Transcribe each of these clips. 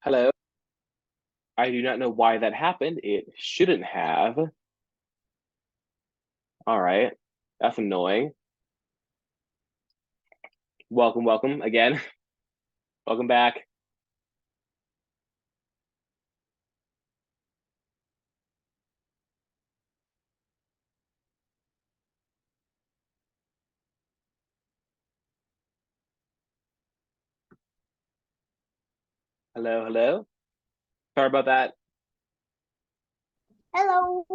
Hello. I do not know why that happened. It shouldn't have. All right. That's annoying. Welcome again. Welcome back. Hello. Sorry about that. Hello.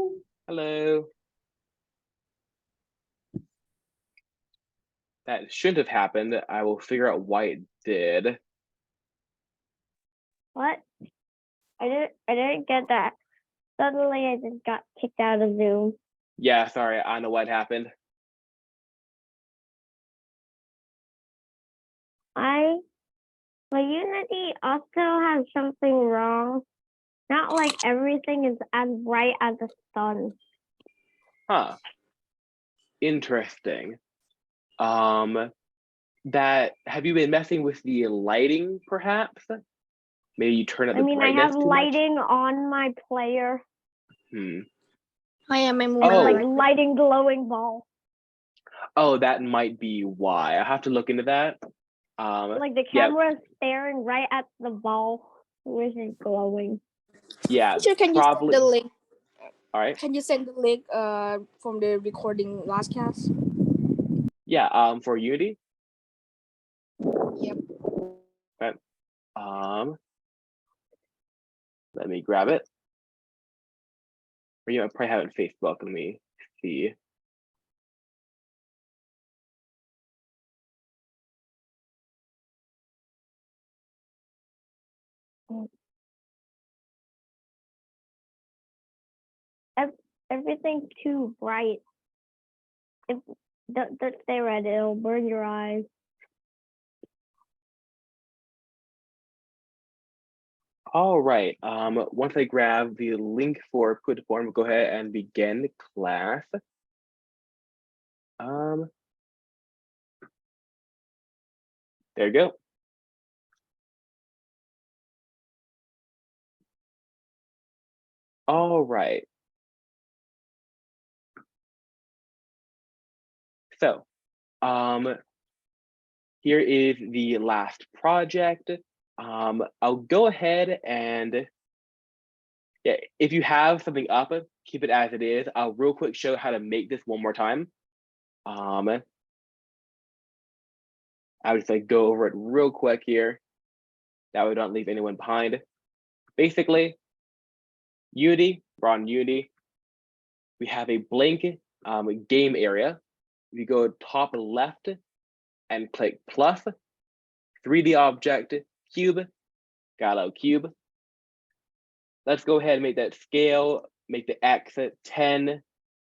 Hello. That shouldn't have happened. I will figure out why it did. What? I didn't get that. Suddenly I just got kicked out of Zoom. Yeah, sorry. I know what happened. But Unity also has something wrong. Not like everything is as bright as the sun. Huh. Interesting. That have you been messing with the lighting perhaps? Maybe you turn up the I brightness have too much? lighting on my player. I am a Like lighting glowing ball. Oh, that might be why. I have to look into that. Like the camera is staring right at the ball, which is glowing. Yeah, can probably. You send the link? All right. Can you send the link from the recording last cast? Yeah, for Unity. Yep. Okay. Let me grab it. Or I probably have it on Facebook. Let me see. Everything's too bright. Don't stare at it, it'll burn your eyes. All right. Once I grab the link for Put Form, we'll go ahead and begin class. There you go. All right. So, here is the last project. I'll go ahead and yeah, if you have something up, keep it as it is. I'll real quick show how to make this one more time. I would just like go over it real quick here. That way we don't leave anyone behind. Basically, Unity, we're on Unity. We have a blank game area. If you go top left and click plus, 3D object, cube, got a cube. Let's go ahead and make that scale, make the X 10,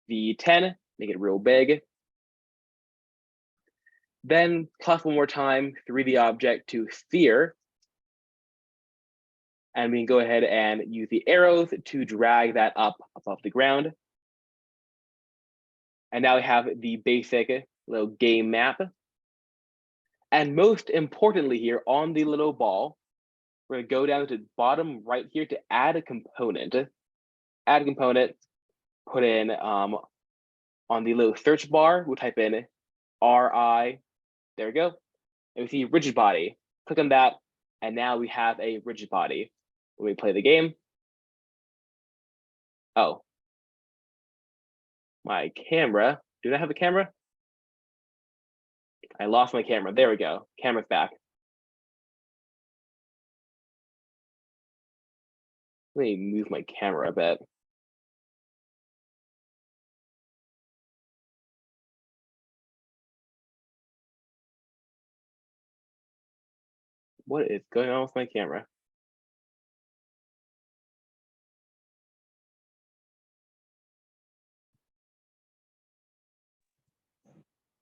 the 10, make it real big. Then plus one more time, 3D object to sphere. And we can go ahead and use the arrows to drag that up above the ground. And now we have the basic little game map. And most importantly here on the little ball, we're gonna go down to the bottom right here to add a component. Add a component, put in on the little search bar, we'll type in RI, there we go. And we see rigid body, click on that, and now we have a rigid body. When we play the game, oh, my camera, do I have a camera? I lost my camera, there we go, camera's back. Let me move my camera a bit. What is going on with my camera?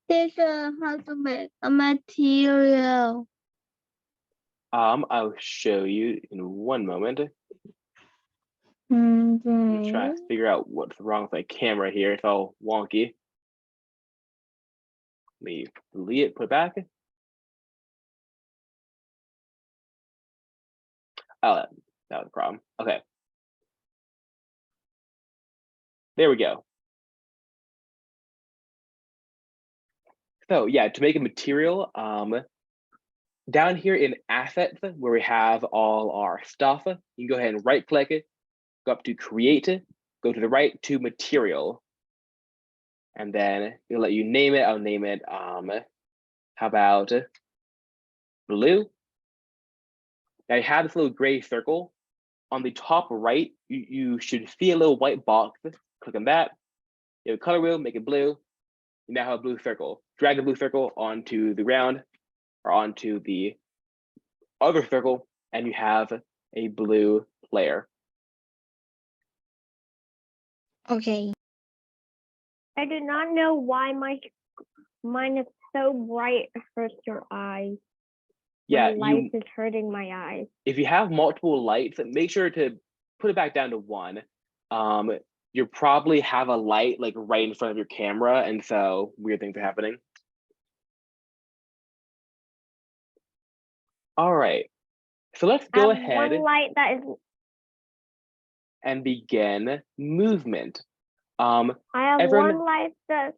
Teacher, how to make a material. I'll show you in one moment. Mm-hmm. Try to figure out what's wrong with my camera here. It's all wonky. Let me delete it, put it back. Oh, that was a problem. Okay. There we go. So yeah, to make a material, down here in assets where we have all our stuff, you can go ahead and right click it, go up to create, go to the right to material, and then it'll let you name it. I'll name it, how about blue? Now you have this little gray circle. On the top right, you should see a little white box. Click on that. You have a color wheel, make it blue. You now have a blue circle. Drag the blue circle onto the ground or onto the other circle, and you have a blue player. Okay. I do not know why mine is so bright it hurts your eyes. Yeah, My light is hurting my eyes. if you have multiple lights, make sure to put it back down to one. You probably have a light like right in front of your camera, and so weird things are happening. All right, so let's go ahead One light that is. and begin movement. I have everyone, one light that.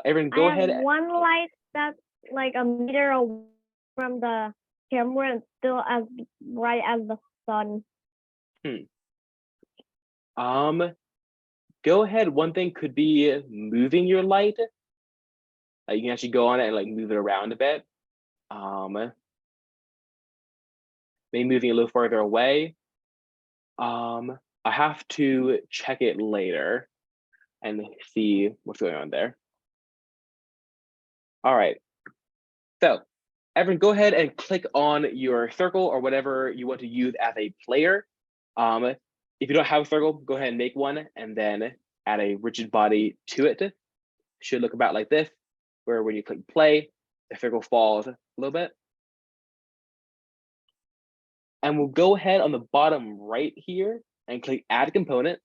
everyone, go I ahead. have one light that's like a meter away from the camera and still as bright as the sun. Go ahead. One thing could be moving your light. You can actually go on it and like move it around a bit. Maybe moving a little further away. I have to check it later and see what's going on there. All right. So everyone, go ahead and click on your circle or whatever you want to use as a player. If you don't have a circle, go ahead and make one and then add a rigid body to it. Should look about like this, where when you click play, the circle falls a little bit. And we'll go ahead on the bottom right here and click add component.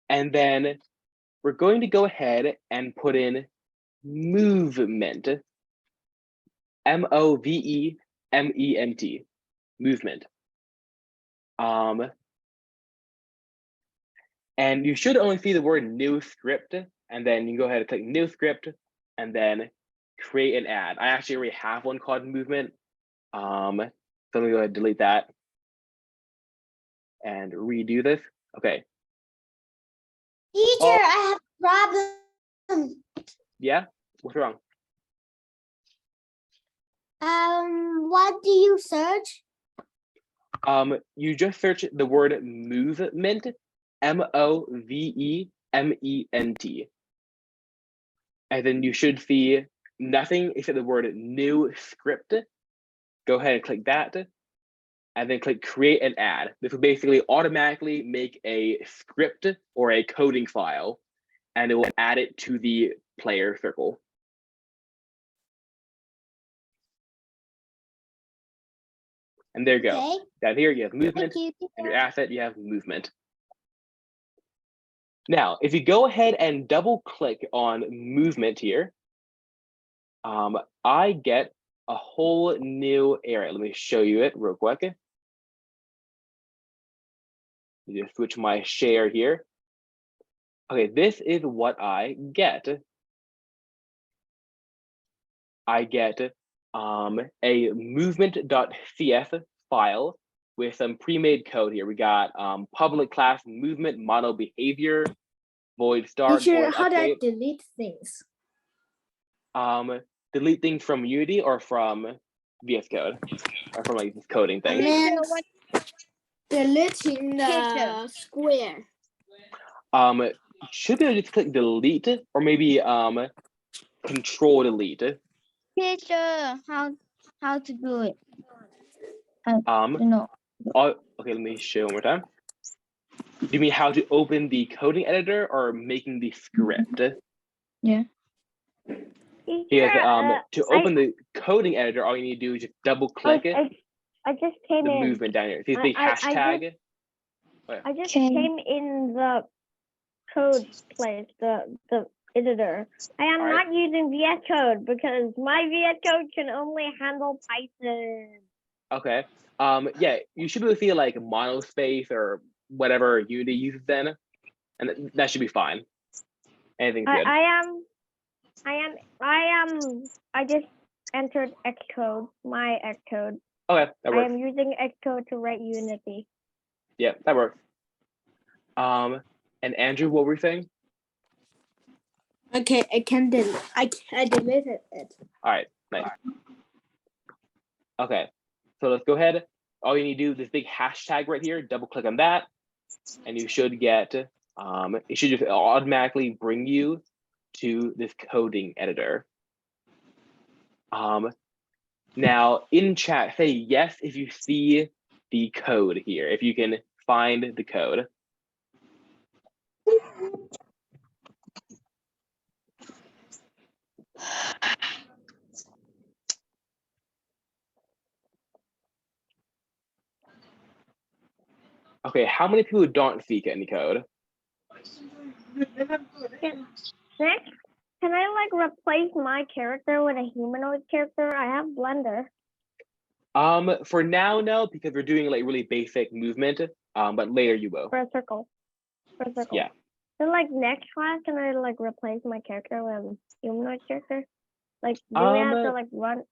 And then we're going to go ahead and put in movement. M-O-V-E-M-E-N-T, movement. And you should only see the word new script, and then you can go ahead and click new script and then create an ad. I actually already have one called movement. So let me go ahead and delete that and redo this. Okay. Teacher, I have a problem. Yeah, what's wrong? What do you search? You just search the word movement, M-O-V-E-M-E-N-T. And then you should see nothing except the word new script. Go ahead and click that, and then click create an ad. This will basically automatically make a script or a coding file, and it will add it to the player circle. And there you go. Okay. Down here you have movement, Thank you. and your asset you have movement. Now, if you go ahead and double click on movement here, I get a whole new area. Let me show you it real quick. Let me just switch my share here. Okay, this is what I get. I get a movement.cs file with some pre-made code here. We got public class movement model behavior, void start, Teacher, void how do I update. delete things? Delete things from Unity or from VS Code or from like this coding I thing. meant deleting the Teacher. square. Should be able to just click delete or maybe control delete. Teacher, how to do it? Okay, let me show you one more time. Do you mean how to open the coding editor or making the script? Yeah. Because to open the coding editor, all you need to do is just double click it. I just came The in. movement down here. See the hashtag. I just Okay. came in the code place, the editor. I am Alright. not using VS Code because my VS Code can only handle Python. Okay. Yeah, you should be able to see like monospace or whatever Unity uses then, and that should be fine. Anything's good. I just entered Xcode, my Xcode. Okay, that I works. am using Xcode to write Unity. Yeah, that works. And Andrew, what were you saying? Okay, I deleted it. All right, nice. Okay, so let's go ahead. All you need to do is this big hashtag right here, double click on that, and you should get, it should just automatically bring you to this coding editor. Now in chat, say yes if you see the code here, if you can find the code. Okay, how many people don't see any code? Next, can I like replace my character with a humanoid character? I have Blender. For now, no, because we're doing like really basic movement. But later you will. For a circle. Yeah. So like next class, can I like replace my character with a humanoid character? Like do we have to like run?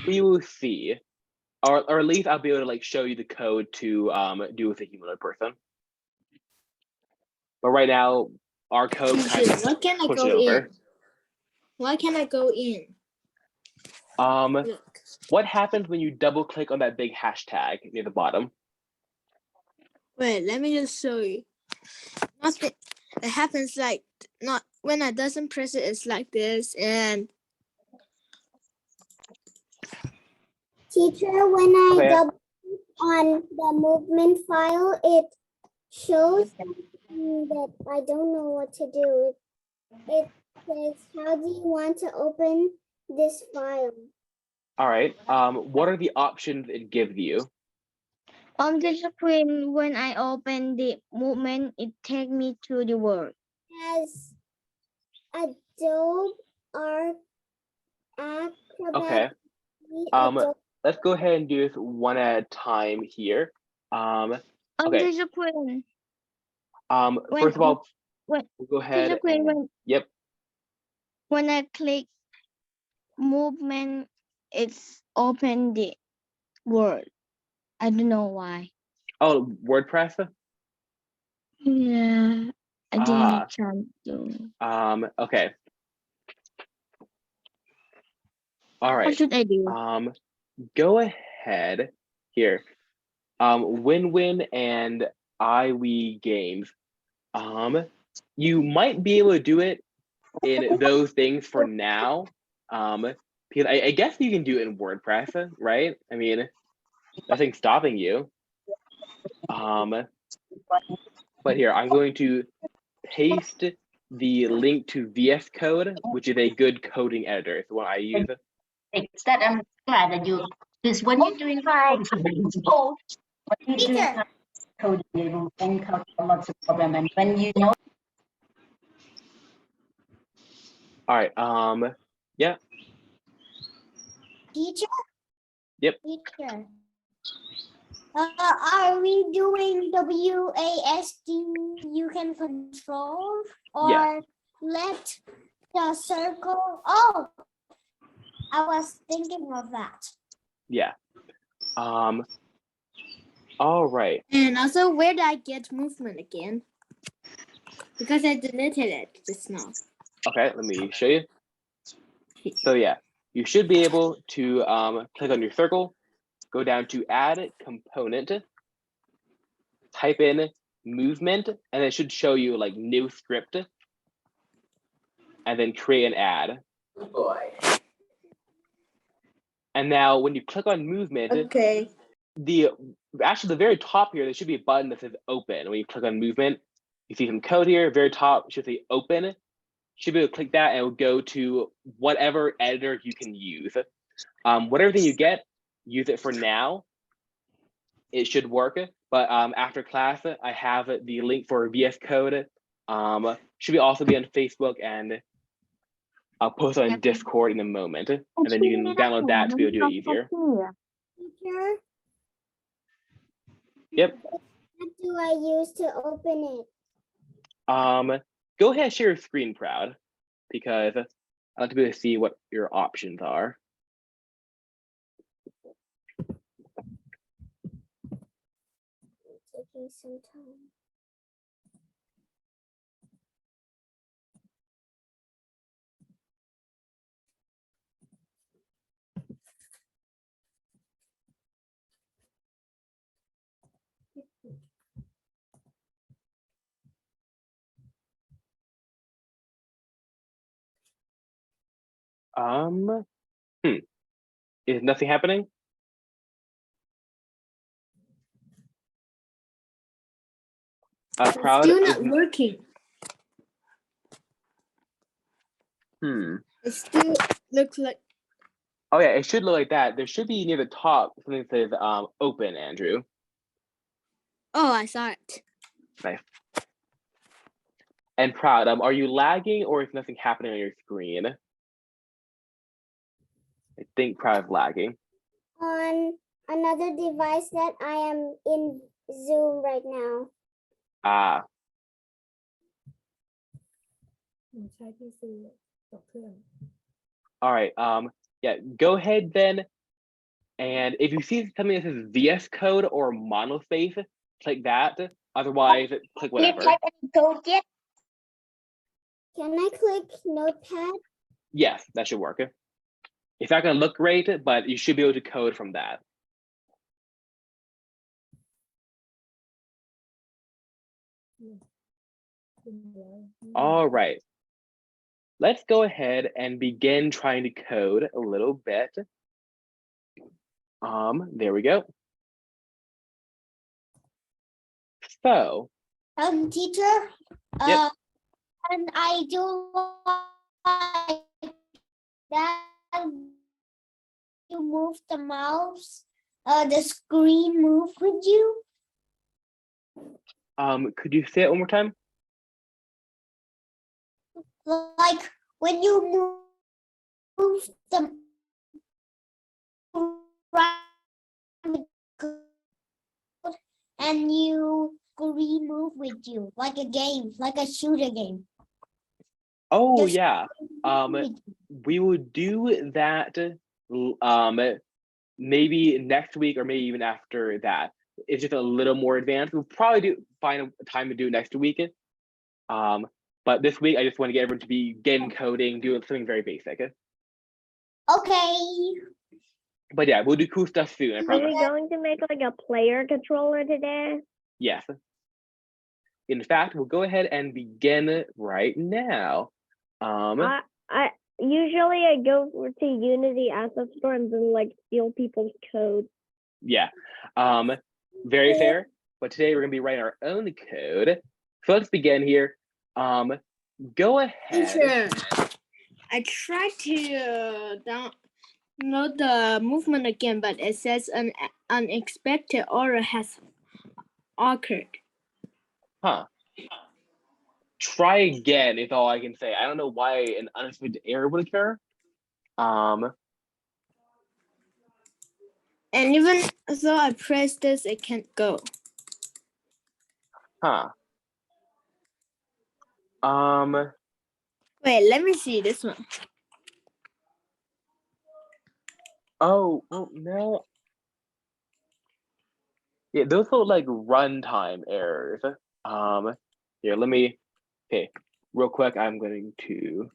We will see. Or at least I'll be able to like show you the code to do with a humanoid person. But right now, our code kind of Why can't I push go it over. in? Why can't I go in? What happens when you double click on that big hashtag near the bottom? Wait, let me just show you. Nothing. It happens like not when I doesn't press it. It's like this, and Teacher, when I Okay. double click on the movement file, it shows me that I don't know what to do. It says, how do you want to open this file? All right. What are the options it gives you? On the screen, when I open the movement, it takes me to the word. Has Adobe Art Acrobat. Okay. Adobe. Let's go ahead and do this one at a time here. On Okay. the screen, First of all, when- we'll go the ahead. screen And, yep. when I click movement, it's open the word. I don't know why. Oh, WordPress. Yeah, I Ah. didn't try to. Okay. All What right. should I do? Go ahead here. Win-Win and iWe Games. You might be able to do it in those things for now. Because I guess you can do it in WordPress, right? I mean, nothing's stopping you. But here, I'm going to paste the link to VS Code, which is a good coding editor. It's the one I use. It's that I'm glad that you, because when you're doing coding, when you're doing coding, you will encounter lots of problems, and when you know. All right. Yeah. Teacher? Yep. Teacher. Are we doing WASD you can control or Yeah. let the circle? Oh, I was thinking of that. Yeah. All right. and also where did I get movement again? Because I deleted it just now. Okay, let me show you. So yeah, you should be able to click on your circle, go down to add component, type in movement, and it should show you like new script, and then create an ad. And now when you click on movement, Okay. the very top here, there should be a button that says open. When you click on movement, you see some code here, very top should say open. You should be able to click that and it will go to whatever editor you can use. Whatever thing you get, use it for now. It should work, but after class, I have the link for VS Code Should be also be on Facebook, and I'll post on Discord in a moment, and then you can download that to be able to do it easier. Teacher, Yep. what do I use to open it? Go ahead and share your screen, Proud, because I like to be able to see what your options are. Taking some time. Is nothing happening? Proud. Still not working. It still looks like. Oh yeah, it should look like that. There should be near the top something that says open, Andrew. Oh, I saw it. Nice. And Proud, are you lagging or is nothing happening on your screen? I think Proud is lagging. On another device that I am in Zoom right now. Ah, all right. Yeah, go ahead then. And if you see something that says VS Code or monospace, click that. Otherwise, click Can you whatever. type any code yet? Can I click Notepad? Yes, that should work. It's not going to look great, but you should be able to code from that. All right. Let's go ahead and begin trying to code a little bit. There we go. So, Teacher, Yep. and I do like that you move the mouse, the screen move with you. could you say it one more time? Like when you move the and you screen move with you, like a game, like a shooter game. Oh Just yeah. with We will do that maybe next week or maybe even after that. It's just a little more advanced. We'll probably find a time to do it next week. But this week I just want to get everyone to begin coding, doing something very basic. Okay. But yeah, we'll do cool stuff soon, I Are promise. we going to make like a player controller today? Yes. In fact, we'll go ahead and begin right now. I usually I go to Unity Asset Store and then like steal people's code. Yeah. Very fair. But today we're gonna be writing our own code. So let's begin here. Go ahead. Teacher, I tried to download the movement again, but it says an unexpected error has occurred. Huh. Try again is all I can say. I don't know why an unexpected error would occur. And even though I press this, it can't go. Huh. Wait, let me see this one. Oh, well, no. Yeah, those look like runtime errors. Here, let me, okay, real quick, I'm going to,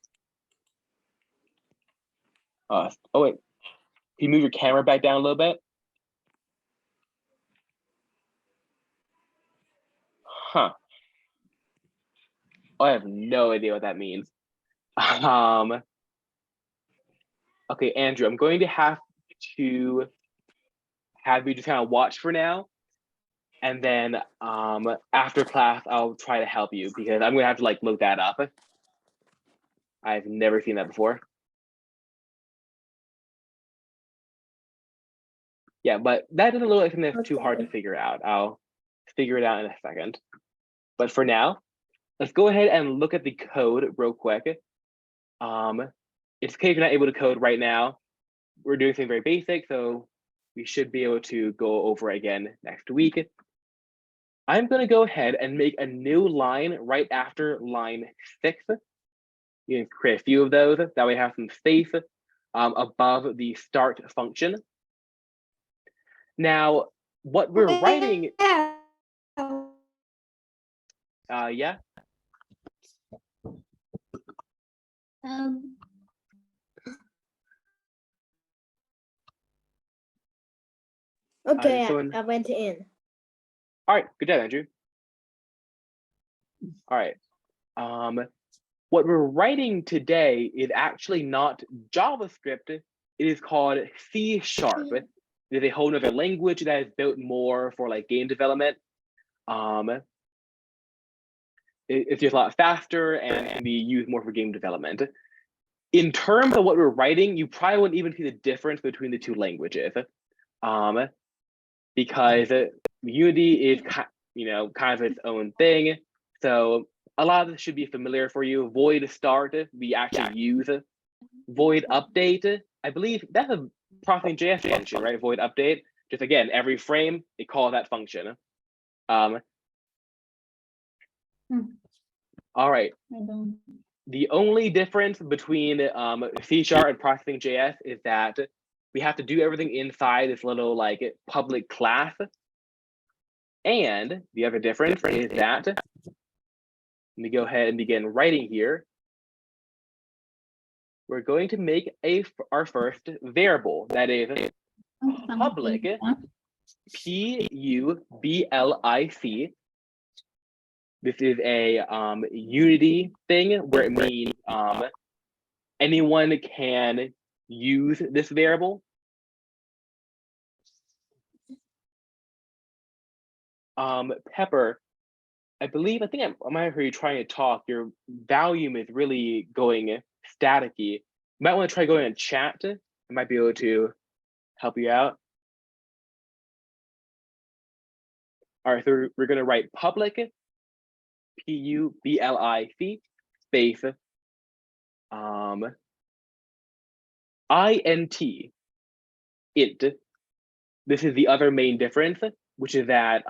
oh wait, can you move your camera back down a little bit? Huh. I have no idea what that means. Okay, Andrew, I'm going to have you just kind of watch for now. And then after class, I'll try to help you because I'm gonna have to like look that up. I've never seen that before. Yeah, but that doesn't look like something that's too hard to figure out. I'll figure it out in a second. But for now, let's go ahead and look at the code real quick. It's okay if you're not able to code right now. We're doing something very basic, so we should be able to go over it again next week. I'm going to go ahead and make a new line right after line 6. You can create a few of those. That way we have some space above the start function. Now, what we're writing, yeah, Okay, someone- I went in. all right, good job, Andrew. All right, what we're writing today is actually not JavaScript. It is called C#. It is a whole nother language that is built more for like game development. It's just a lot faster and can be used more for game development. In terms of what we're writing, you probably wouldn't even see the difference between the two languages, because Unity is kind of its own thing. So a lot of this should be familiar for you. Void start, we actually use. Void update, I believe that's a Processing.js function, right? Void update. Just again, every frame, it calls that function. All right. The only difference between C# and Processing.js is that we have to do everything inside this little like public class. And the other difference is that, let me go ahead and begin writing here. We're going to make our first variable, that is public, public. This is a Unity thing where it means anyone can use this variable. Pepper, I think I might have heard you trying to talk. Your volume is really going staticky. You might want to try going in chat. I might be able to help you out. All right, so we're going to write public, public, space, int. This is the other main difference, which is that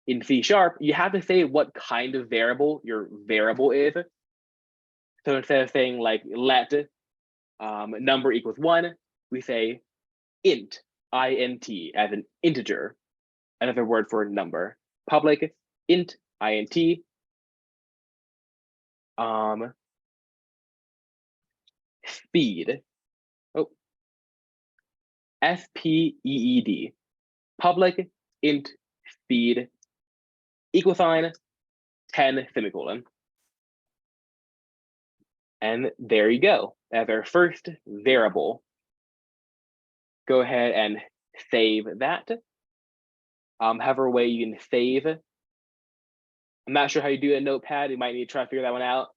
in C# you have to say what kind of variable your variable is. So instead of saying like let number equals 1, we say int, int, as an integer, another word for number. Public int, int. Speed. Oh, speed. Public int speed equal sign 10 semicolon. And there you go. As our first variable. Go ahead and save that. However way you can save. I'm not sure how you do it in Notepad. You might need to try to figure that one out.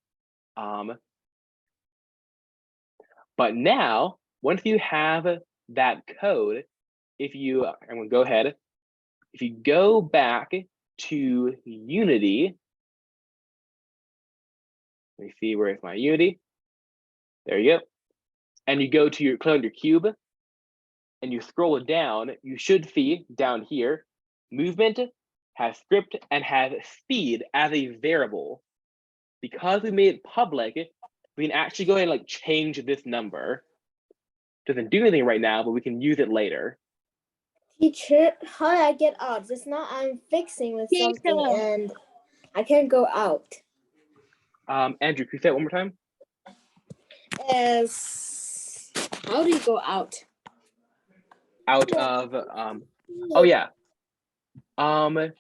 But now, once you have that code, I'm going to go ahead. If you go back to Unity, let me see, where's my Unity? There you go. And you go to click on your cube, and you scroll down, you should see down here, movement has script and has speed as a variable. Because we made it public, we can actually go ahead and like change this number. Doesn't do anything right now, but we can use it later. Teacher, how do I get out? Just now I'm fixing with something and I can't go out. Andrew, can you say it one more time? How do you go out? Out of oh yeah. Okay,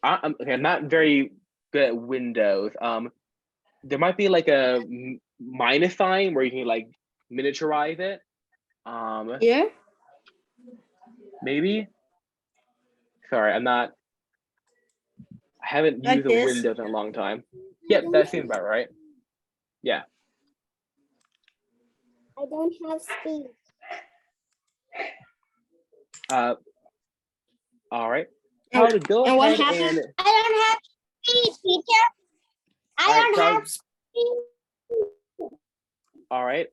I'm not very good at Windows. There might be like a minus sign where you can like miniaturize it. Yeah. Maybe. Sorry, I haven't Like used this? Windows in a long time. Yep, that seems about right. Yeah. I don't have speed. All right. How to go and what ahead happened? and I don't have speed, teacher. I All right, don't Charles. have speed. All right.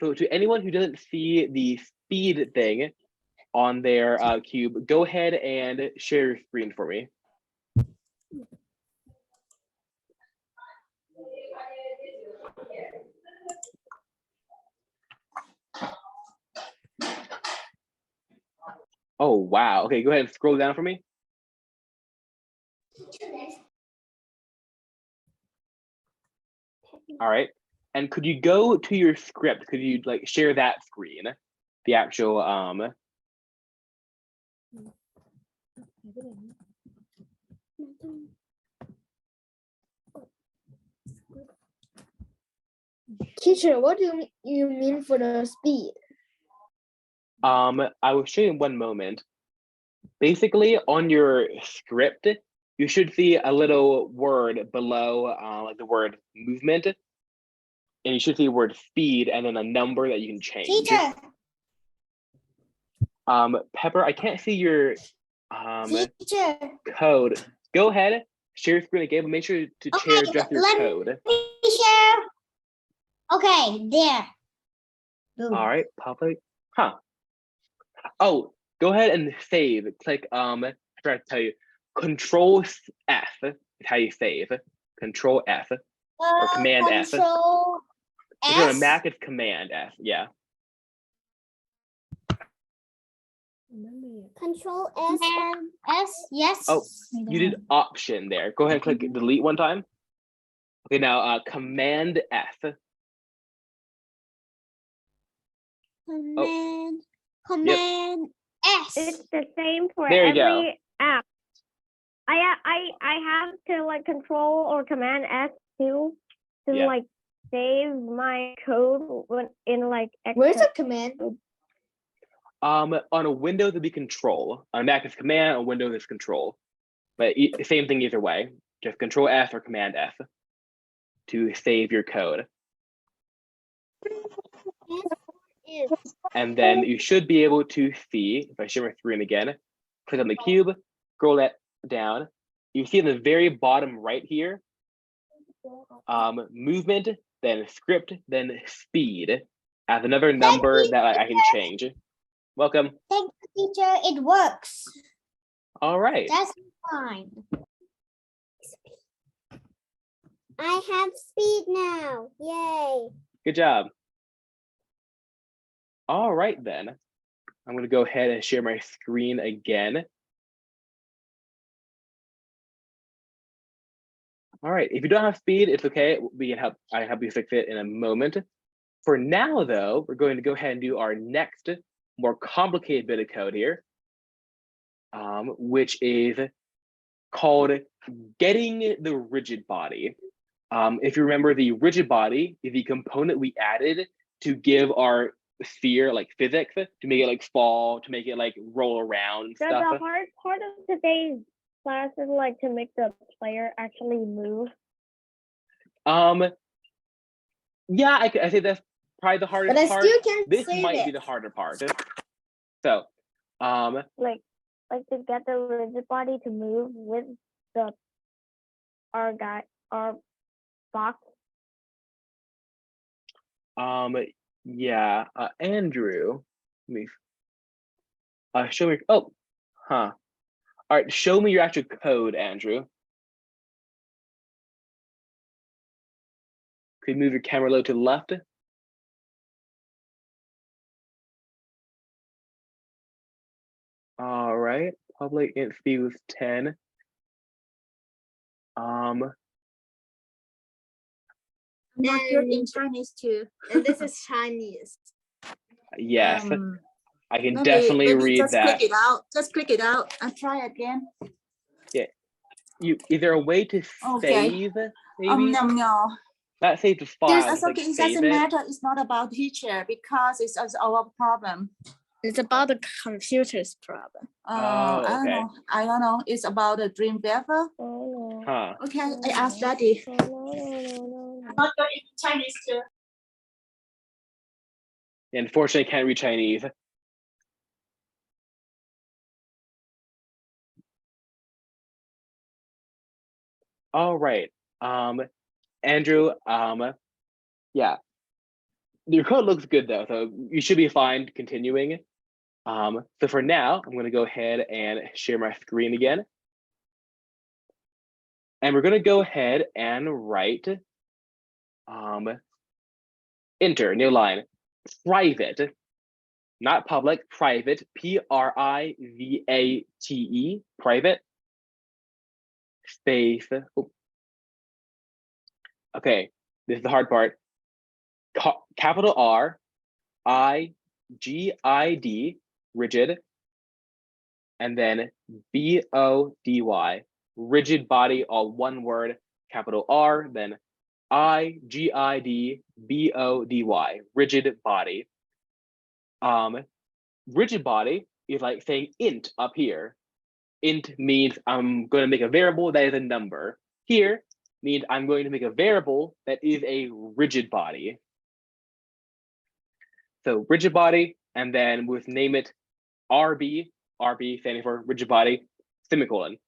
So to anyone who doesn't see the speed thing on their cube, go ahead and share your screen for me. Oh, wow. Okay, go ahead and scroll down for me. All right. And could you go to your script? Could you like share that screen? The actual Teacher, what do you mean for the speed? I will show you in one moment. Basically, on your script, you should see a little word below like the word movement. And you should see the word speed and then a number that you can change. Teacher, Pepper, I can't see your teacher. code. Go ahead, share your screen again, but make sure to share just your let code. me share. Okay, there. Boom. All right, public. Huh. Oh, go ahead and save. Click I tried to tell you. Control F is how you save. Control F. or Command F. Control If you're on a S. Mac, it's Command F. Yeah. Control S. And S. Yes. Oh, you did Option there. Go ahead and click delete one time. Okay, now Command F. Command S. It's the same for There you go. every app. I have to like Control or Command S too to Yeah. like save my code when in like Where's Excel. the command? On a Windows it'd be Control. On a Mac it's Command. On Windows it's Control. But same thing either way. Just Control F or Command F to save your code. And then you should be able to see, if I share my screen again, click on the cube, scroll that down. You see in the very bottom right here, movement, then script, then speed. As another number that I can change. Welcome. Thank you, teacher. It works. All right. That's fine. I have speed now. Yay. Good job. All right, then. I'm going to go ahead and share my screen again. All right, if you don't have speed, it's okay. We can help. I can help you fix it in a moment. For now, though, we're going to go ahead and do our next, more complicated bit of code here, which is called getting the rigid body. If you remember, the rigid body is the component we added to give our sphere like physics, to make it like fall, to make it like roll around and So stuff. the hard part of today's class is like to make the player actually move. Yeah, I say that's probably the hardest But I part. still can't This save might it. be the harder part. So, Like to get the rigid body to move with the our box. yeah, Andrew, let me show me. Oh, huh. All right, show me your actual code, Andrew. Could you move your camera a little to the left? All right, public int speed was 10. I'm not good in Chinese too. And this is Chinese. Yes, I can Maybe definitely read just that. click it out. Just click it out and try again. Is there a way to Okay. save? Maybe No. not save the file. There's just, like, okay. It save doesn't it. matter. It's not about teacher because it's our problem. It's about the computer's problem. okay. I don't know. It's about a Dreamweaver. Oh, Huh. Okay, I asked Daddy. no. Not good in Chinese too. Unfortunately, can't read Chinese. All right. Andrew, yeah. Your code looks good though, so you should be fine continuing. So for now, I'm gonna go ahead and share my screen again. And we're gonna go ahead and write, enter, new line, private, not public, private, P-R-I-V-A-T-E, private, space, oh. Okay, this is the hard part. Capital R, I-G-I-D, rigid, and then B-O-D-Y, rigid body, all one word, capital R, then I-G-I-D-B-O-D-Y, rigid body. Rigid body is like saying int up here. Int means I'm going to make a variable that is a number. Here means I'm going to make a variable that is a rigid body. So rigid body, and then we'll name it RB, RB standing for rigid body, semicolon.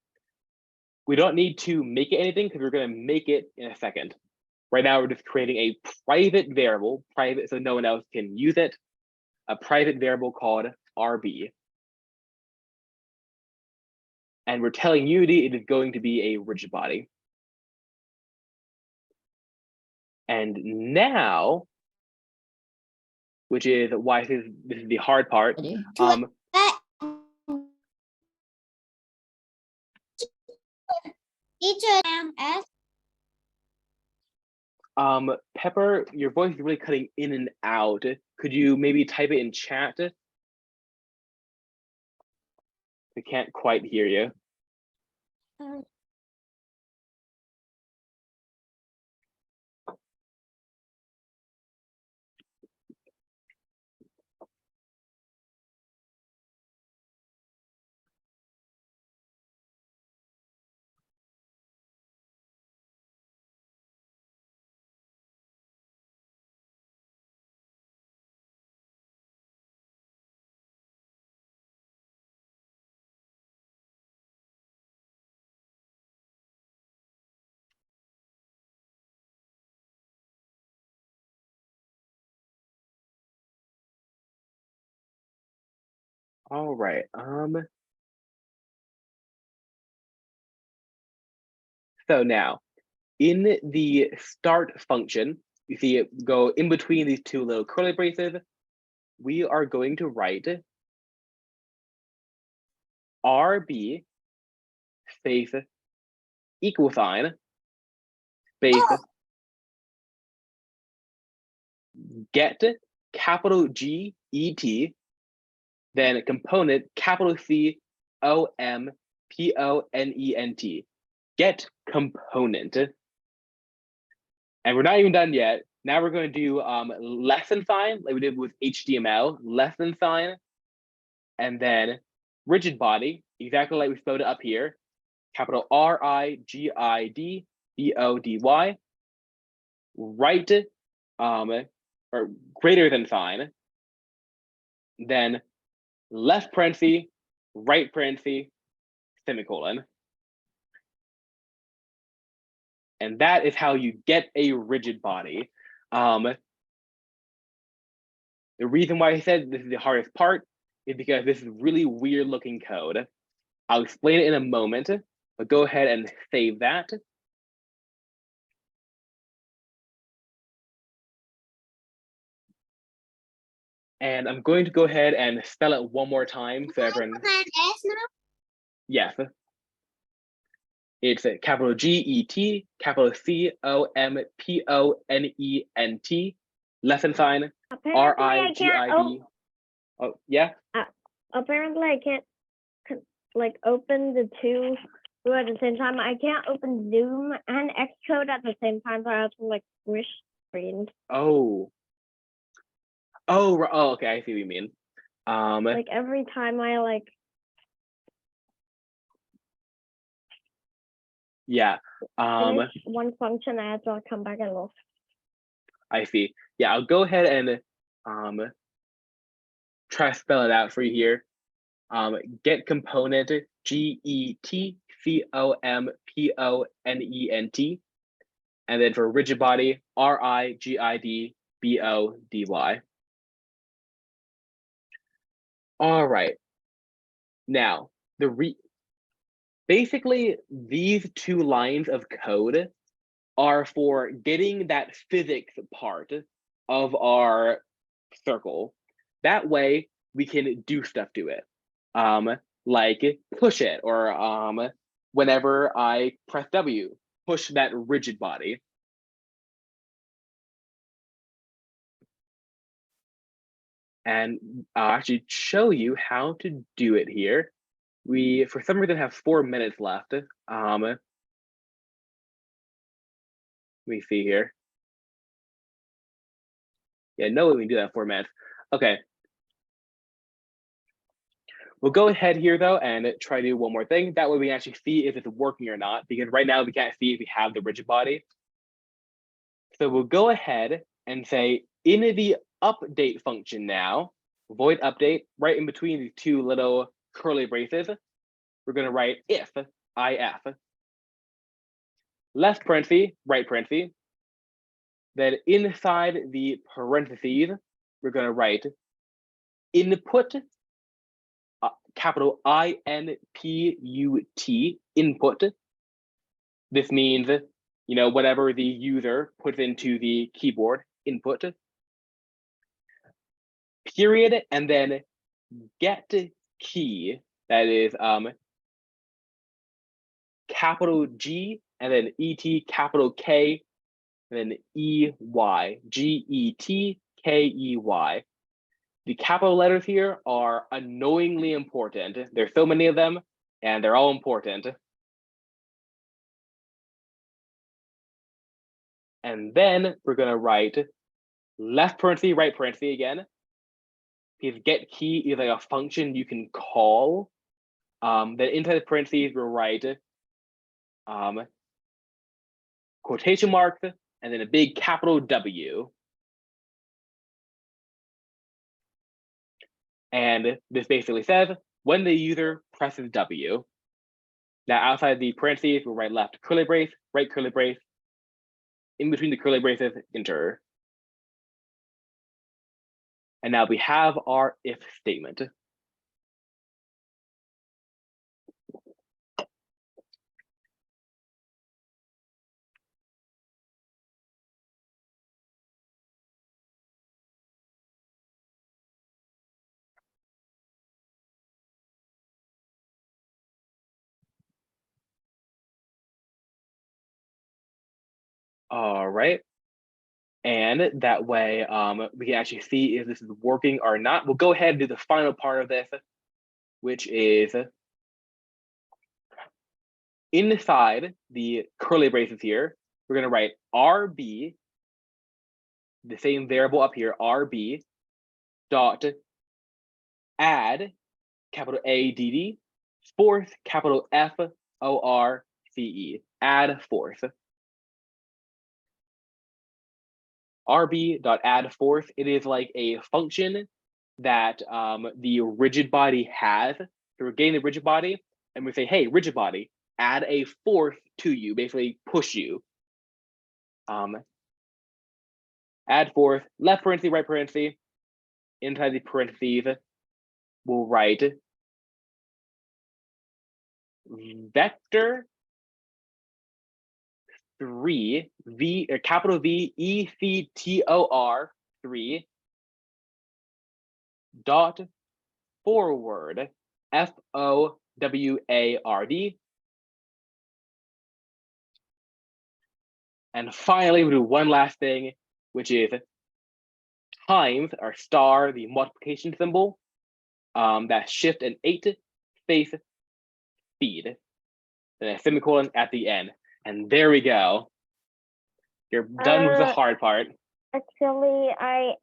We don't need to make it anything because we're going to make it in a second. Right now, we're just creating a private variable, private so no one else can use it, a private variable called RB. And we're telling Unity it is going to be a rigid body. And now, which is why this is the hard part. Teacher, Pepper, your voice is really cutting in and out. Could you maybe type it in chat? I can't quite hear you. All right. So now, in the start function, you see it go in between these two little curly braces. We are going to write RB space equal sign space get capital G E T, then component capital C O M P O N E N T. Get component. And we're not even done yet. Now we're going to do less than sign, like we did with HTML, less than sign, and then rigid body, exactly like we spelled it up here, capital R-I-G-I-D-B-O-D-Y, right, or greater than sign, then left parenthesis, right parenthesis, semicolon. And that is how you get a rigid body. The reason why I said this is the hardest part is because this is really weird looking code. I'll explain it in a moment, but go ahead and save that. And I'm going to go ahead and spell it one more time so everyone. Yes. It's capital G-E-T, capital C-O-M-P-O-N-E-N-T, less than sign, R-I-G-I-D. Oh, yeah? Apparently I can't like open the two at the same time. I can't open Zoom and Xcode at the same time, so I have to like switch screens. Oh. Oh, okay, I see what you mean. Like every time I like. Yeah. Finish one function, I have to come back and look. I see. Yeah, I'll go ahead and try to spell it out for you here. Get component GETCOMPONENT. And then for rigid body, RIGIDBODY. All right. Now, basically, these two lines of code are for getting that physics part of our circle. That way, we can do stuff to it, like push it, or whenever I press W, push that rigid body. And I'll actually show you how to do it here. We, for some reason, have 4 minutes left. Let me see here. Yeah, no way we can do that in 4 minutes. Okay. We'll go ahead here though and try to do one more thing. That way we can actually see if it's working or not, because right now we can't see if we have the rigid body. So we'll go ahead and say in the update function now, void update, right in between these two little curly braces, we're going to write if, left parenthesis, right parenthesis. Then inside the parentheses, we're going to write input, capital INPUT, input. This means, you know, whatever the user puts into the keyboard, input. Period, and then get key, that is capital G, and then ET, capital K, and then EY, GETKEY. The capital letters here are annoyingly important. There's so many of them, and they're all important. And then we're going to write left parenthesis, right parenthesis again. Because get key is like a function you can call. Then inside the parentheses, we'll write quotation marks and then a big capital W. And this basically says when the user presses W. Now outside the parentheses, we'll write left curly brace, right curly brace. In between the curly braces, enter. And now we have our if statement. All right. And that way we can actually see if this is working or not. We'll go ahead and do the final part of this, which is inside the curly braces here, we're going to write RB, the same variable up here, RB dot add, capital ADD, fourth, capital FORCE, add fourth. RB.add fourth, it is like a function that the rigid body has. So we're getting the rigid body and we say, hey, rigid body, add a fourth to you, basically push you. Add fourth, left parenthesis, right parenthesis. Inside the parentheses, we'll write vector 3, capital V ECTOR 3 dot forward FOWARD. And finally, we'll do one last thing, which is times or star the multiplication symbol, that's shift and 8 space speed, and a semicolon at the end. And there we go. You're done with the hard part. Actually, I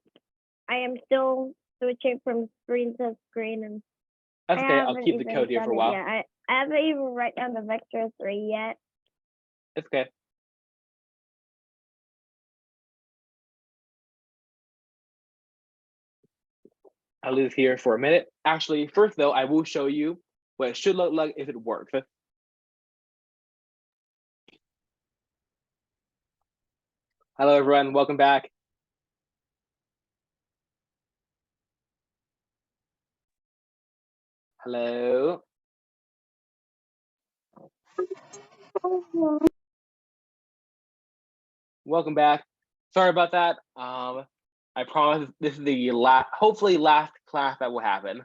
am still switching from screen to screen, and That's okay. I'll haven't keep the even code here for a done it while. yet. I haven't even written down the vector 3 yet. It's okay. I'll leave here for a minute. Actually, first though, I will show you what it should look like if it works. Hello, everyone. Welcome back. Hello. Welcome back. Sorry about that. I promise this is the hopefully last class that will happen.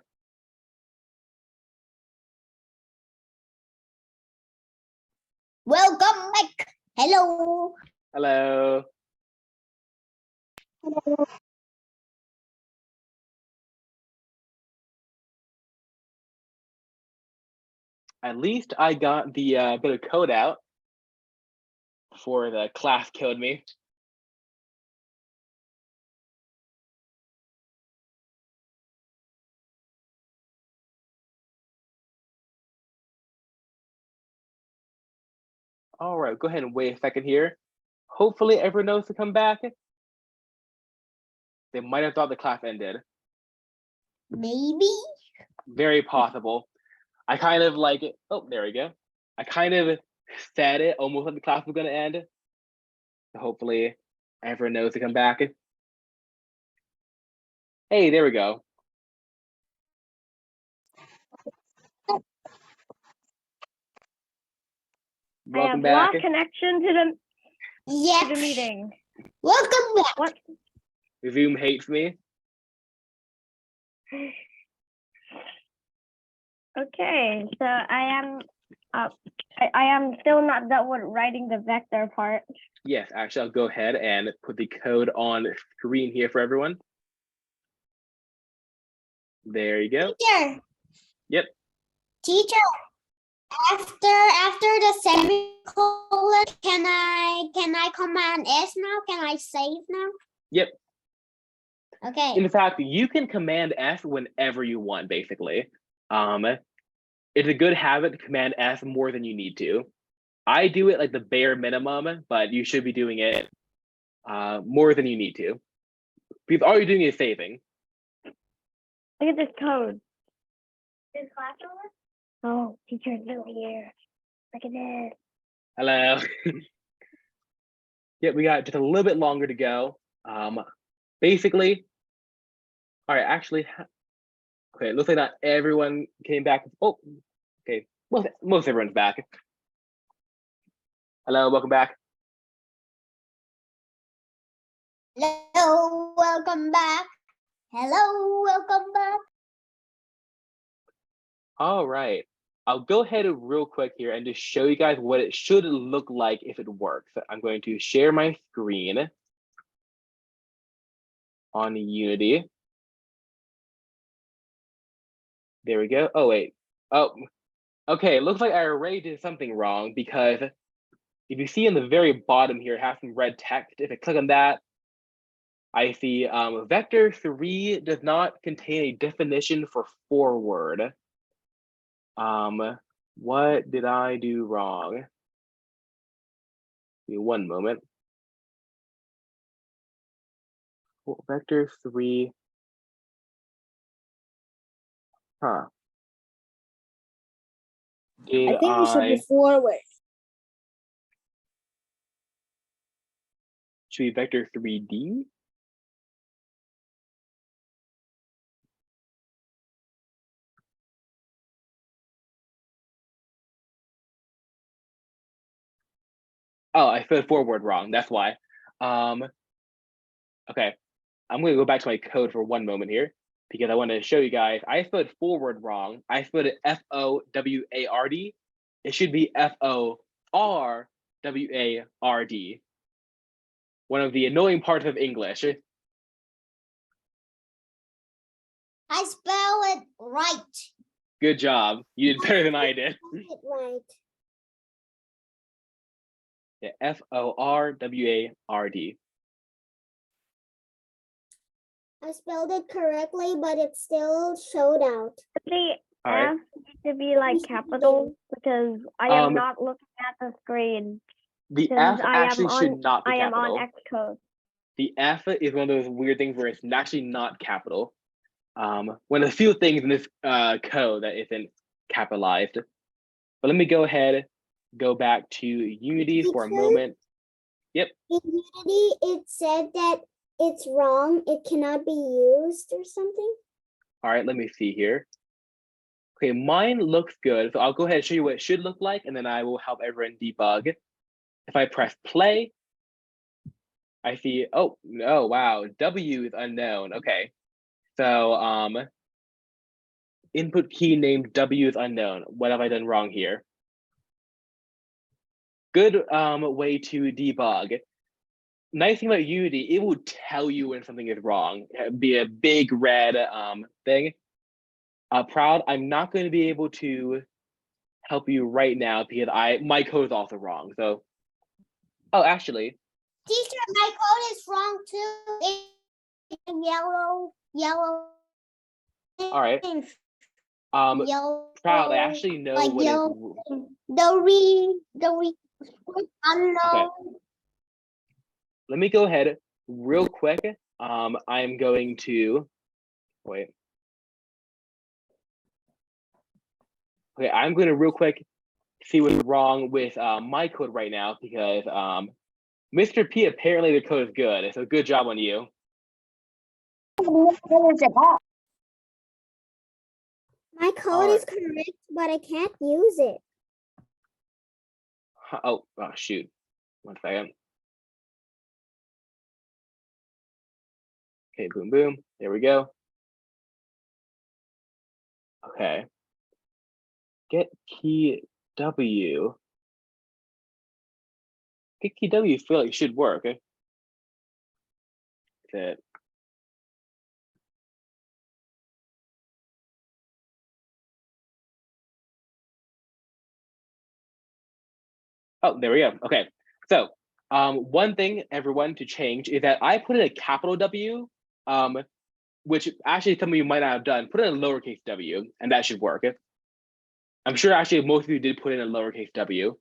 Welcome back. Hello. Hello. At least I got the bit of code out before the class killed me. All right, go ahead and wait a second here. Hopefully everyone knows to come back. They might have thought the class ended. Maybe. Very possible. I kind of like it. Oh, there we go. I kind of said it almost like the class was going to end. So hopefully everyone knows to come back. Hey, there we go. I have Welcome back. lost connection to Yes. the meeting. Welcome back. What? Zoom hates me. Okay, so I am still not done with writing the vector part. Yes, actually, I'll go ahead and put the code on screen here for everyone. There you go. Teacher. Yep. Teacher. After the semicolon, can I command S now? Can I save now? Yep. Okay. In fact, you can command F whenever you want, basically. It's a good habit to command F more than you need to. I do it like the bare minimum, but you should be doing it more than you need to. Because all you're doing is saving. Look at this code. Is class over? Oh, teacher's still here. Look at this. Hello. Yeah, we got just a little bit longer to go. Basically, all right, actually, okay, it looks like not everyone came back. Oh, okay, most everyone's back. Hello, welcome back. Hello, welcome back. Hello, welcome back. All right, I'll go ahead and real quick here and just show you guys what it should look like if it works. I'm going to share my screen on Unity. There we go. Oh, wait. Oh, okay. It looks like I already did something wrong because if you see in the very bottom here, it has some red text. If I click on that, I see vector 3 does not contain a definition for forward. What did I do wrong? Give me one moment. Vector 3. Huh. Did I think it should be forward. Should be vector 3D? Oh, I spelled forward wrong. That's why. Okay, I'm going to go back to my code for one moment here because I want to show you guys. I spelled forward wrong. I spelled it F-O-W-A-R-D. It should be F-O-R-W-A-R-D. One of the annoying parts of English. I spell it right. Good job. You did better than I did. Right. Yeah, F-O-R-W-A-R-D. I spelled it correctly, but it still showed out. The All right. F needs to be like capital because I am not looking at the screen. The Because F I am actually should not be I am capital. on Xcode. The F is one of those weird things where it's actually not capital. One of the few things in this code that isn't capitalized. But let me go ahead, go back to Unity for a Teacher? moment. In Unity, it said that it's wrong. It cannot be used or something. All right, let me see here. Okay, mine looks good. So I'll go ahead and show you what it should look like, and then I will help everyone debug. If I press play, I see, oh, no, wow, W is unknown. Okay, so input key named W is unknown. What have I done wrong here? Good way to debug. Nice thing about Unity, it will tell you when something is wrong. It'd be a big red thing. Proud, I'm not going to be able to help you right now because my code is also wrong. So, oh, actually, Teacher, my code is wrong too. It's yellow. all right. Yellow. Proud, I actually know like what yellow. is. The unknown. Okay. Let me go ahead real quick. I'm going to wait. Okay, I'm going to real quick see what's wrong with my code right now because Mr. P, apparently the code is good. So good job on you. My code is correct, but I can't use it. Oh, shoot. 1 second. Okay, boom, boom. There we go. Okay. Get key W. Get key W feel like it should work. Okay. Oh, there we go. Okay. So one thing, everyone, to change is that I put in a capital W, which actually some of you might not have done. Put in a lowercase w, and that should work. I'm sure actually most of you did put in a lowercase w.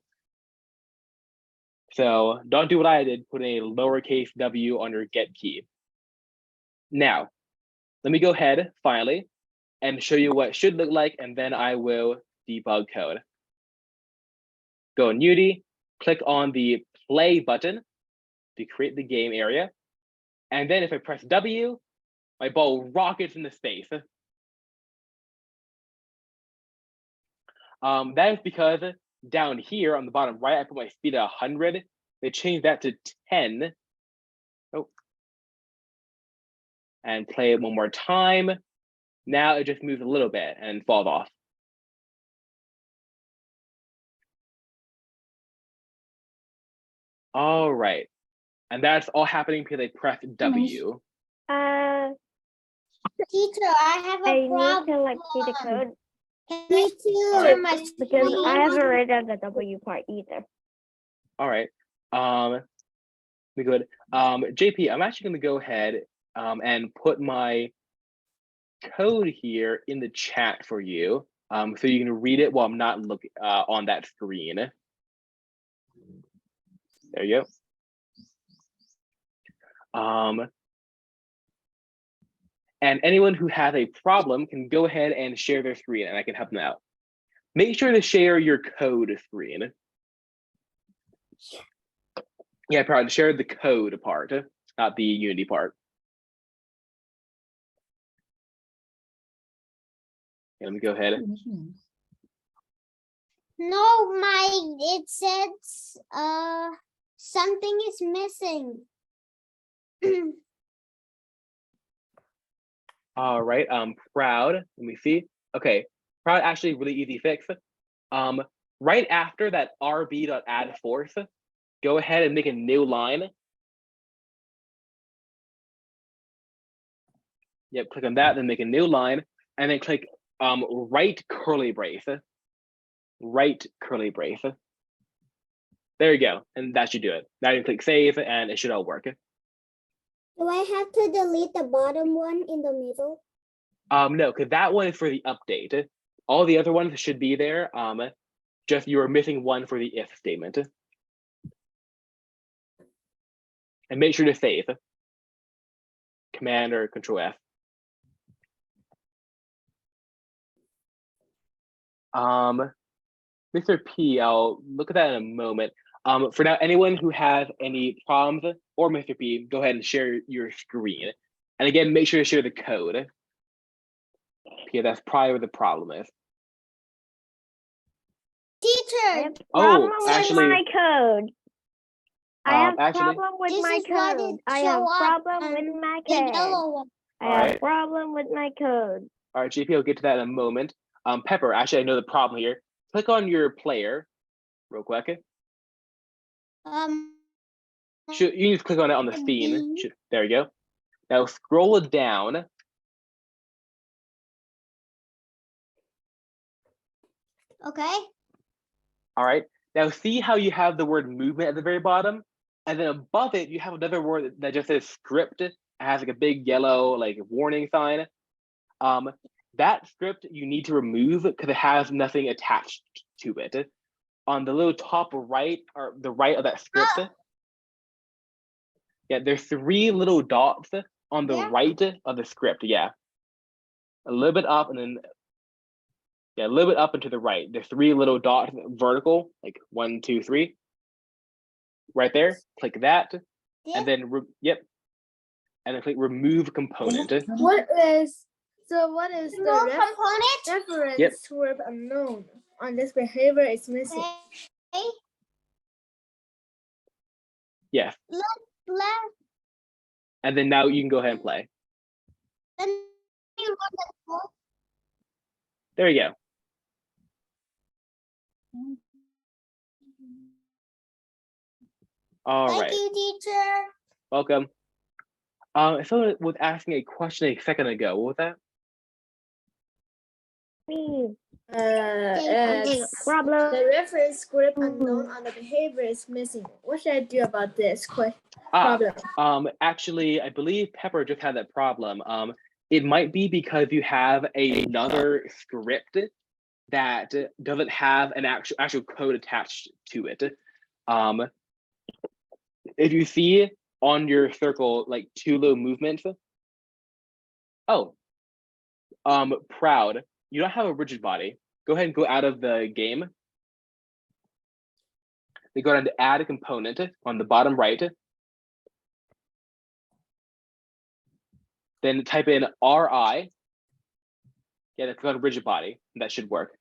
So don't do what I did, put in a lowercase w on your get key. Now, let me go ahead finally and show you what it should look like, and then I will debug code. Go in Unity, click on the play button to create the game area. And then if I press W, my ball rockets into space. That is because down here on the bottom right, I put my speed at 100. They changed that to 10. Oh. And play it one more time. Now it just moves a little bit and falls off. All right. And that's all happening because I pressed W. Teacher, I have I a need problem. to like see the code Me too. because I haven't read out the W part either. All right. We good. JP, I'm actually going to go ahead and put my code here in the chat for you, so you can read it while I'm not looking on that screen. There you go. And anyone who has a problem can go ahead and share their screen, and I can help them out. Make sure to share your code screen. Yeah, probably share the code part, not the Unity part. Okay, let me go ahead. No, it says something is missing. All right, Proud, let me see. Okay, Proud, actually really easy fix. Right after that rb.add force, go ahead and make a new line. Yep, click on that, then make a new line, and then click right curly brace. Right curly brace. There you go, and that should do it. Now you can click save, and it should all work. Do I have to delete the bottom one in the middle? No, because that one is for the update. All the other ones should be there. Just you are missing one for the if statement. And make sure to save. Command or Control F. Mr. P, I'll look at that in a moment. For now, anyone who has any problems, or Mr. P, go ahead and share your screen. And again, make sure to share the code. Okay, that's probably where the problem is. I Teacher, have problem with actually- my code. I have actually- problem with this my is what code. it I have show up problem with on my the code. yellow one. I have Alright. problem with my code. All right, JP, I'll get to that in a moment. Pepper, actually, I know the problem here. Click on your player real quick. You need to click on it on the scene. There you go. Now scroll it down. Okay. All right. Now see how you have the word movement at the very bottom, and then above it you have another word that just says script. It has like a big yellow like warning sign. That script you need to remove because it has nothing attached to it. On the little top right or the right of that script. Yeah, there's 3 little dots on the Yeah. right of the script. Yeah. A little bit up and then a little bit up and to the right. There's 3 little dots vertical, like 1, 2, 3. Right there. Click that, and then and then click remove component. What is the No component. reference Yep. verb unknown on this behavior is missing? Okay. Yes. Left. And then now you can go ahead and play. Then you run the code. There you go. All Thank right. you, teacher. Welcome. Someone was asking a question a second ago. What was that? Me. It's Problem. the reference script unknown on the behavior is missing. What should I do about this Ah, problem? actually, I believe Pepper just had that problem. It might be because you have another script that doesn't have an actual code attached to it. If you see on your circle like 2 little movements. Oh, Proud. You don't have a rigid body. Go ahead and go out of the game. Then go down to add a component on the bottom right. Then type in RI. Yeah, that's got a rigid body. That should work.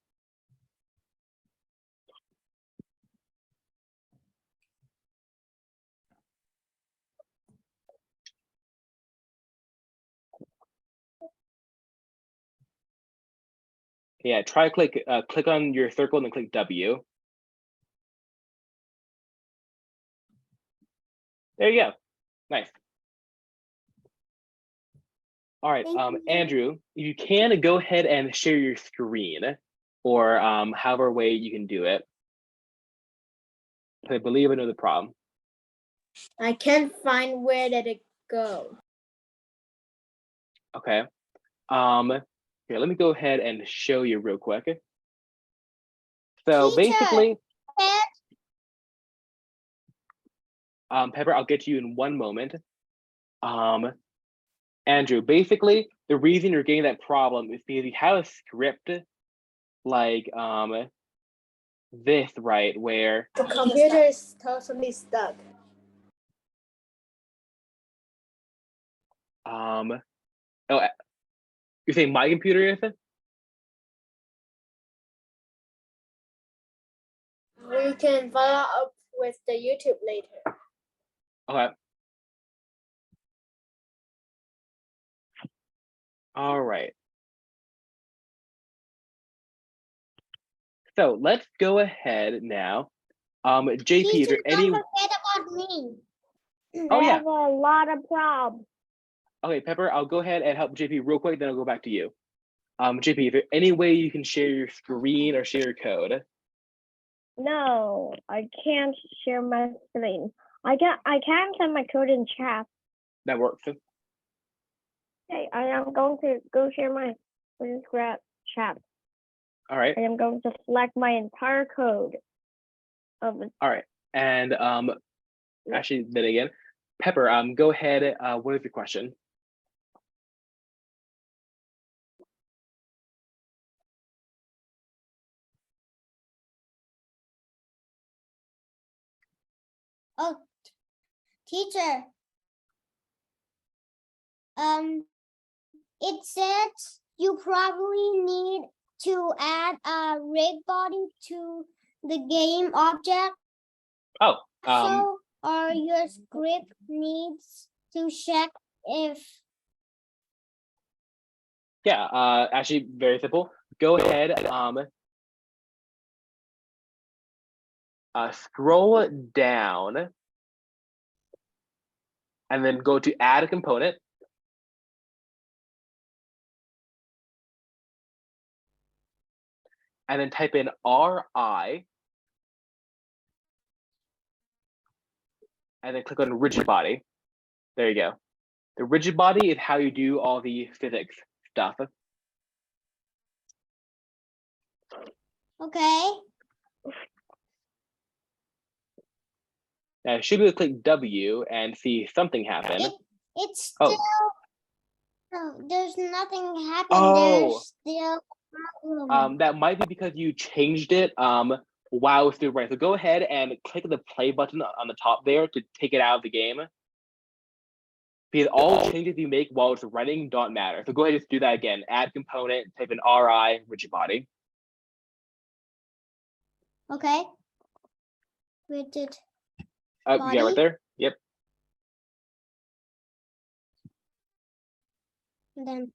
Yeah, try click on your circle and then click W. There you go. Nice. All right, Thank you. Andrew, if you can go ahead and share your screen, or however way you can do it. I believe I know the problem. I can't find where did it go. Okay. Here, let me go ahead and show you real quick. So Teacher. basically, Pepper, I'll get to you in one moment. Andrew, basically, the reason you're getting that problem is because you have a script like this, right, where The computer is totally stuck. oh, you're saying my computer is? We can follow up with the YouTube later. Okay. All right. So let's go ahead now. JP, is Teacher, there any? don't forget about me. Oh I yeah. have a lot of problems. Okay, Pepper, I'll go ahead and help JP real quick, then I'll go back to you. JP, is there any way you can share your screen or share your code? No, I can't share my screen. I can send my code in chat. That works. Okay, I am going to go share my screen grab chat. All right. I am going to select my entire code of it. All right. And actually, then again, Pepper, go ahead. What is your question? Oh, teacher. It says you probably need to add a rig body to the game object. Oh, So, or your script needs to check if. yeah, actually very simple. Go ahead, scroll down and then go to add a component. And then type in RI. And then click on rigid body. There you go. The rigid body is how you do all the physics stuff. Okay. Now you should be able to click W and see something happen. It's still. Oh. No, there's nothing happened. Oh. There's still problem. That might be because you changed it while it's still running. So go ahead and click the play button on the top there to take it out of the game. Because all changes you make while it's running don't matter. So go ahead and just do that again. Add component, type in RI, rigid body. Okay. Rigid. Yeah, Body? right there. Yep. And then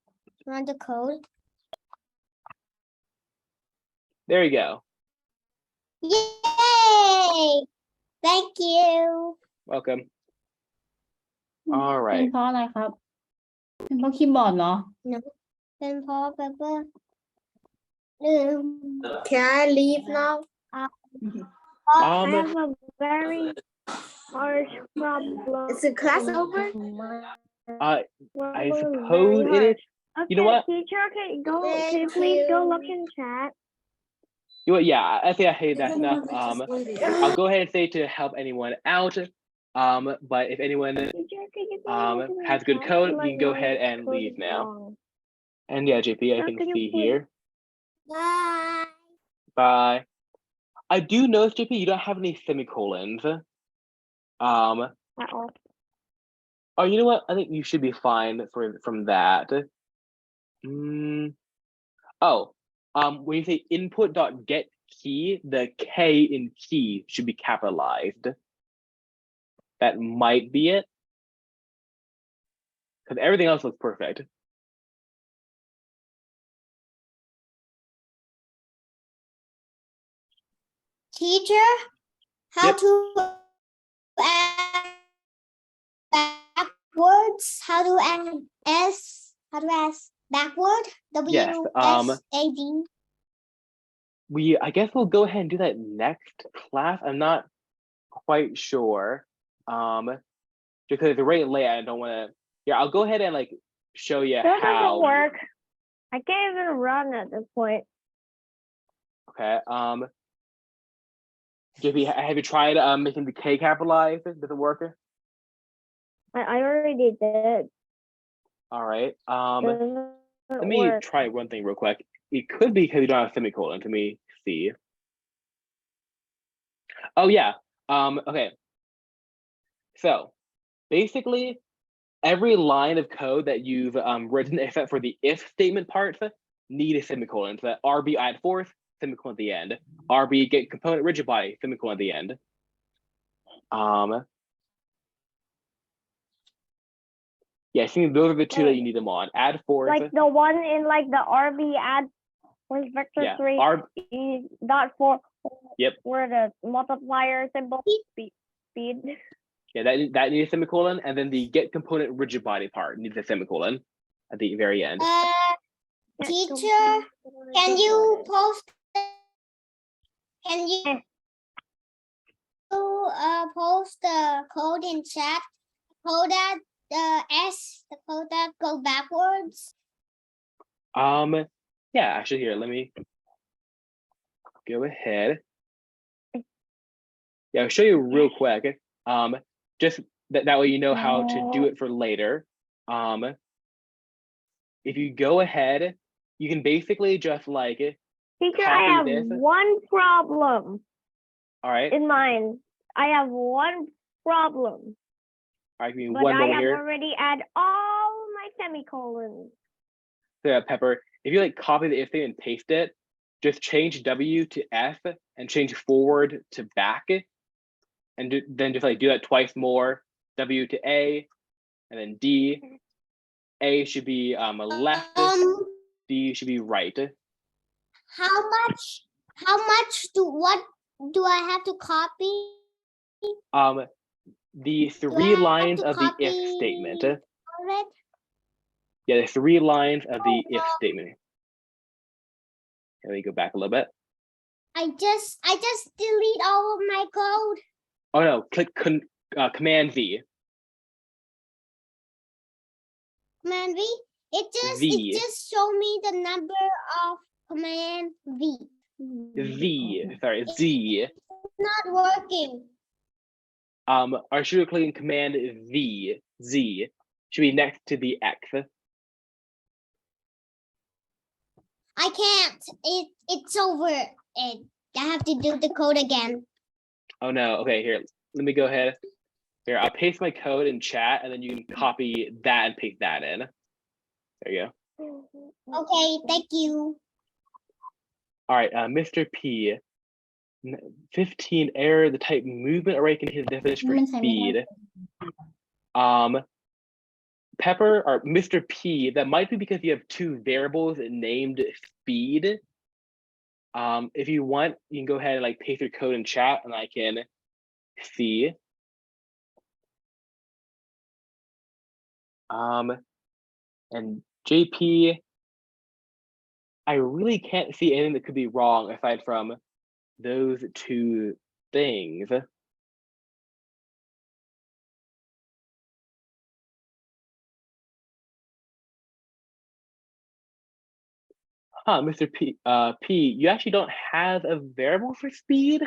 run the code. There you go. Yay! Thank you. Welcome. All เป็น right. เพราะอะไรครับ เป็นเพราะคีย์บอร์ดเหรอ เป็นเพราะแบบว่าCan I leave now? I have a very harsh problem. Is the class over? I suppose it is. Okay, You know what? teacher, can you Thank please go you. look in chat? You know what? Yeah, I think I hate that enough. I'll go ahead and say to help anyone out. But if anyone Teacher, can you go look in the has good chat? code, Like, you can go my ahead and code leave is now. wrong. And yeah, JP, I Sir, can can you see please- here. Bye. Bye. I do notice, JP, you don't have any semicolons. At all. Oh, you know what? I think you should be fine from that. Oh, when you say input.get key, the K in key should be capitalized. That might be it. Because everything else looks perfect. Teacher, how Yep. to add backwards? How to add S? How to add backward? Yes, WSAD. I guess we'll go ahead and do that next class. I'm not quite sure. Because it's right late, I don't want to. Yeah, I'll go ahead and like show you That how. doesn't work. I can't even run at this point. Okay. JP, have you tried making the K capitalized? Does it work? I already did. All right. Doesn't Let me work. try one thing real quick. It could be because you don't have a semicolon. Let me see. Oh yeah. Okay. So basically, every line of code that you've written, except for the if statement parts, need a semicolon. So that RB add forth, semicolon at the end. RB get component rigid body, semicolon at the end. Yeah, I think those are the two that you need them on. Add forth. Like the one in like the RB add with vector Yeah, 3 dot 4. Yep. Where the multiplier symbol speed. Yeah, that needs a semicolon, and then the get component rigid body part needs a semicolon at the very end. Teacher, can you post? Can you post the code in chat? Code that the code that go backwards. Yeah, actually here, let me go ahead. Yeah, I'll show you real quick. Just that way you know how to do it for later. If you go ahead, you can basically just like Teacher, I have copy this. one problem All right. in mind. I have one problem. All right, give me But one I moment have here. already added all my semicolons. So yeah, Pepper, if you like copy the if statement and paste it, just change W to F and change forward to back, and then just like do that twice more. W to A, and then D. A should be left. D should be right. How much what do I have to copy? The I 3 have lines to of the if copy statement. all it? Yeah, the 3 lines of the if no. statement. Let me go back a little bit. I just delete all of my code. Oh no, click Command V. Command V. It V. just show me the number of Command V. V. Sorry, Z. It's not working. Or should we clicking Command V? Z should be next to the X. I can't. It's over. I have to do the code again. Oh no. Okay, here. Let me go ahead. Here, I'll paste my code in chat, and then you can copy that and paste that in. There you go. Okay, thank you. All right, Mr. P. 15 error. The type movement array contains the definition for มันใช้ไม่ได้ speed. Pepper or Mr. P, that might be because you have 2 variables named speed. If you want, you can go ahead and like paste your code in chat and I can see. And JP, I really can't see anything that could be wrong aside from those 2 things. Mr. P, you actually don't have a variable for speed.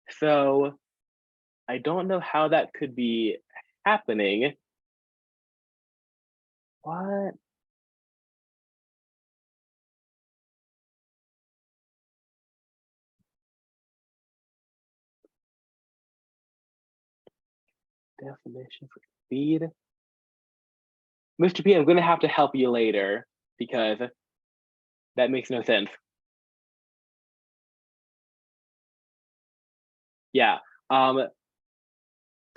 So I don't know how that could be happening. What? Definition for speed. Mr. P, I'm gonna have to help you later because that makes no sense. Yeah. So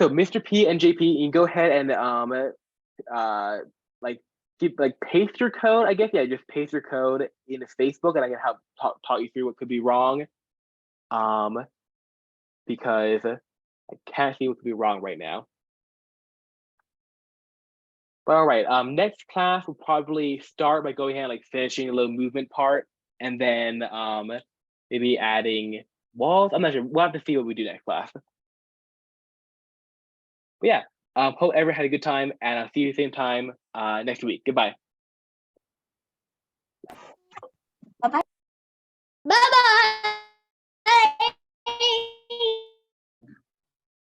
Mr. P and JP, you can go ahead and like paste your code. I guess yeah, just paste your code in Facebook, and I can help talk you through what could be wrong. Because I can't see what could be wrong right now. But all right, next class will probably start by going ahead and like finishing a little movement part, and then maybe adding walls. I'm not sure. We'll have to see what we do next class. But yeah, hope everyone had a good time, and I'll see you same time next week. Goodbye.